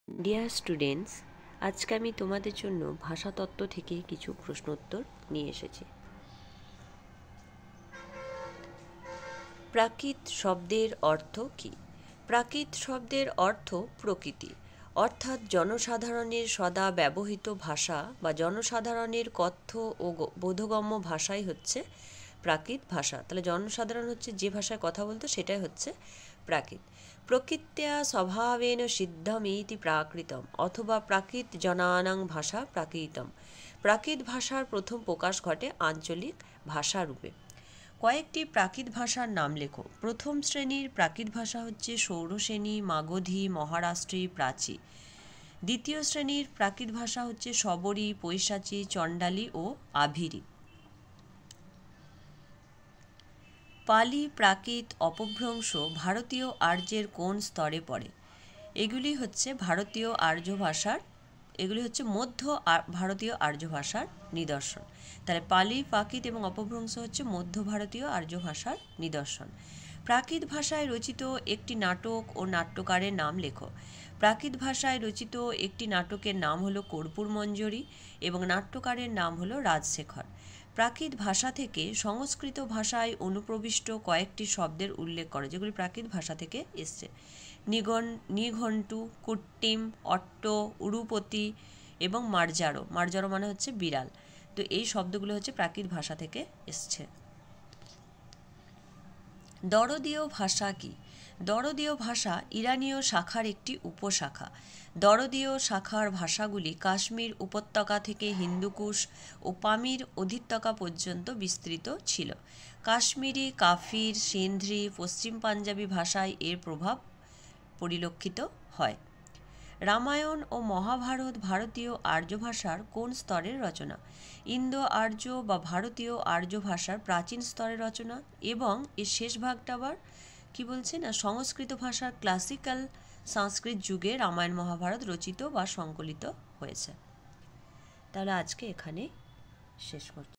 Dear students, আজকে আমি তোমাদের জন্য ভাষাতত্ত্ব থেকে কিছু প্রশ্নোত্তর নিয়ে এসেছি। প্রাকৃত শব্দের অর্থ কী? প্রাকৃত শব্দের অর্থ প্রকৃতি, অর্থাৎ জনসাধারণের সদা ব্যবহৃত ভাষা বা জনসাধারণের কথ্য ও বোধগম্য ভাষাই হচ্ছে প্রাকৃত ভাষা। তাহলে জনসাধারণ হচ্ছে যে ভাষায় কথা বলতো সেটাই হচ্ছে প্রাকৃত। প্রকৃত্যা স্বভাবেন সিদ্ধমিতি প্রাকৃতম অথবা প্রাকৃত জনানাং ভাষা প্রাকৃতম। প্রাকৃত ভাষার প্রথম প্রকাশ ঘটে আঞ্চলিক ভাষা রূপে। কয়েকটি প্রাকৃত ভাষার নাম লেখো। প্রথম শ্রেণীর প্রাকৃত ভাষা হচ্ছে সৌরসেনী, মাগধী, মহারাষ্ট্রী, প্রাচী। দ্বিতীয় শ্রেণীর প্রাকৃত ভাষা হচ্ছে শবরী, পৈশাচী, চণ্ডালী ও আভিরি। পালি প্রাকৃত অপভ্রংশ ভারতীয় আর্যের কোন স্তরে পড়ে? এগুলি হচ্ছে মধ্য ভারতীয় আর্য ভাষার নিদর্শন। তাহলে পালি, প্রাকৃত এবং অপভ্রংশ হচ্ছে মধ্য ভারতীয় আর্য ভাষার নিদর্শন। প্রাকৃত ভাষায় রচিত একটি নাটক ও নাট্যকারের নাম লেখো। প্রাকৃত ভাষায় রচিত একটি নাটকের নাম হলো কর্পূর মঞ্জরি এবং নাট্যকারের নাম হলো রাজশেখর। প্রাকৃত ভাষা থেকে সংস্কৃত ভাষায় অনুপ্রবিষ্ট কয়েকটি শব্দের উল্লেখ করো যেগুলি প্রাকৃত ভাষা থেকে এসছে। নিঘণ্টু, কুট্টিম, অট্ট, উরুপতি এবং মার্জারো। মার্জারো মানে হচ্ছে বিড়াল। তো এই শব্দগুলো হচ্ছে প্রাকৃত ভাষা থেকে এসছে। দরদীয় ভাষা কি? দরদীয় ভাষা ইরানীয় শাখার একটি উপশাখা। দরদীয় শাখার ভাষাগুলি কাশ্মীর উপত্যকা থেকে হিন্দুকুশ ও পামির অধিত্যকা পর্যন্ত বিস্তৃত ছিল। কাশ্মীরি, কাফির, সিন্ধি, পশ্চিম পাঞ্জাবি ভাষায় এর প্রভাব পরিলক্ষিত হয়। রামায়ণ ও মহাভারত ভারতীয় আর্য ভাষার কোন স্তরের রচনা? ইন্দো আর্য বা ভারতীয় আর্য ভাষার প্রাচীন স্তরের রচনা এবং এর শেষ ভাগটা আবার কি বলছে না সংস্কৃত ভাষার ক্লাসিক্যাল সংস্কৃত যুগে রামায়ণ মহাভারত রচিত বা সংকলিত হয়েছে। তাহলে আজকে এখানে শেষ করছি।